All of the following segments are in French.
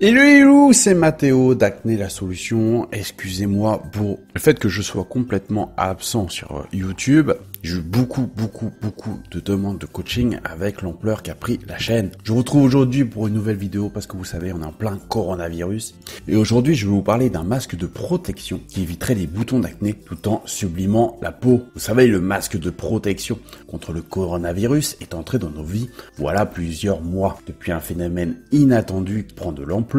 Hello, c'est Mathéo d'Acné la solution. Excusez-moi pour le fait que je sois complètement absent sur YouTube. J'ai eu beaucoup de demandes de coaching avec l'ampleur qu'a pris la chaîne. Je vous retrouve aujourd'hui pour une nouvelle vidéo parce que vous savez, on est en plein coronavirus. Et aujourd'hui, je vais vous parler d'un masque de protection qui éviterait les boutons d'acné tout en sublimant la peau. Vous savez, le masque de protection contre le coronavirus est entré dans nos vies voilà plusieurs mois. Depuis un phénomène inattendu qui prend de l'ampleur,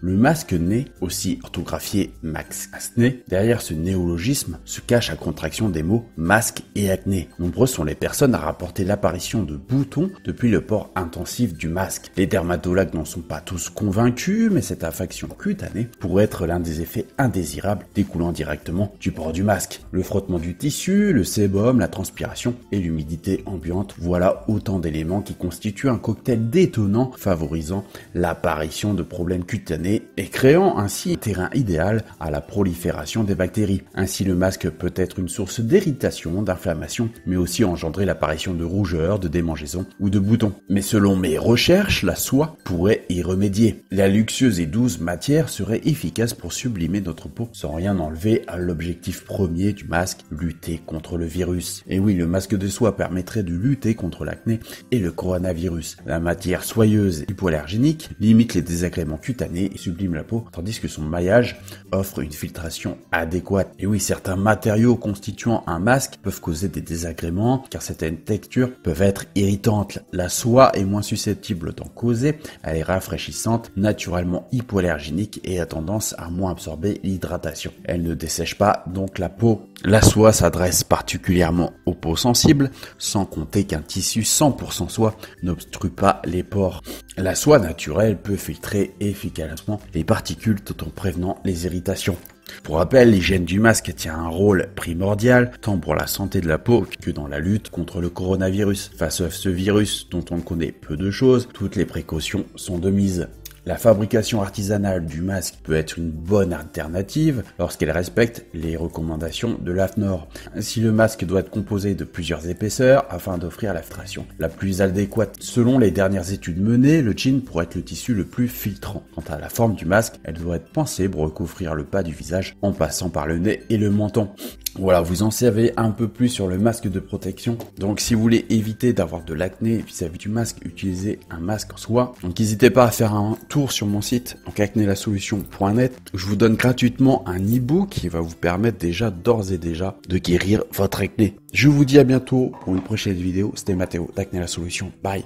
le masque nez, aussi orthographié Max Acné, derrière ce néologisme se cache la contraction des mots masque et acné. Nombreuses sont les personnes à rapporter l'apparition de boutons depuis le port intensif du masque. Les dermatologues n'en sont pas tous convaincus, mais cette affection cutanée pourrait être l'un des effets indésirables découlant directement du port du masque. Le frottement du tissu, le sébum, la transpiration et l'humidité ambiante, voilà autant d'éléments qui constituent un cocktail détonnant favorisant l'apparition de problèmes cutanés et créant ainsi un terrain idéal à la prolifération des bactéries. Ainsi, le masque peut être une source d'irritation, d'inflammation, mais aussi engendrer l'apparition de rougeurs, de démangeaisons ou de boutons. Mais selon mes recherches, la soie pourrait y remédier. La luxueuse et douce matière serait efficace pour sublimer notre peau sans rien enlever à l'objectif premier du masque, lutter contre le virus. Et oui, le masque de soie permettrait de lutter contre l'acné et le coronavirus. La matière soyeuse et hypoallergénique limite les désagréments cutanés et sublime la peau, tandis que son maillage offre une filtration adéquate. Et oui, certains matériaux constituant un masque peuvent causer des désagréments, car certaines textures peuvent être irritantes. La soie est moins susceptible d'en causer, elle est rafraîchissante, naturellement hypoallergénique et a tendance à moins absorber l'hydratation. Elle ne dessèche pas donc la peau. La soie s'adresse particulièrement aux peaux sensibles, sans compter qu'un tissu 100% soie n'obstrue pas les pores. La soie naturelle peut filtrer efficacement les particules tout en prévenant les irritations. Pour rappel, l'hygiène du masque tient un rôle primordial, tant pour la santé de la peau que dans la lutte contre le coronavirus. Face à ce virus dont on connaît peu de choses, toutes les précautions sont de mise. La fabrication artisanale du masque peut être une bonne alternative lorsqu'elle respecte les recommandations de l'AFNOR. Ainsi, le masque doit être composé de plusieurs épaisseurs afin d'offrir la filtration la plus adéquate. Selon les dernières études menées, le jean pourrait être le tissu le plus filtrant. Quant à la forme du masque, elle doit être pensée pour recouvrir le bas du visage en passant par le nez et le menton. Voilà, vous en savez un peu plus sur le masque de protection. Donc si vous voulez éviter d'avoir de l'acné vis-à-vis du masque, utilisez un masque en soie. Donc n'hésitez pas à faire un tour sur mon site, donc acnélasolution.net. Je vous donne gratuitement un e-book qui va vous permettre déjà d'ores et déjà de guérir votre acné. Je vous dis à bientôt pour une prochaine vidéo. C'était Mathéo d'Acné la Solution. Bye.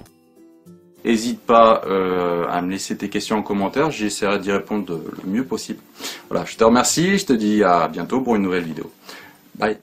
N'hésite pas à me laisser tes questions en commentaire, j'essaierai d'y répondre le mieux possible. Voilà, je te remercie, je te dis à bientôt pour une nouvelle vidéo. Bye.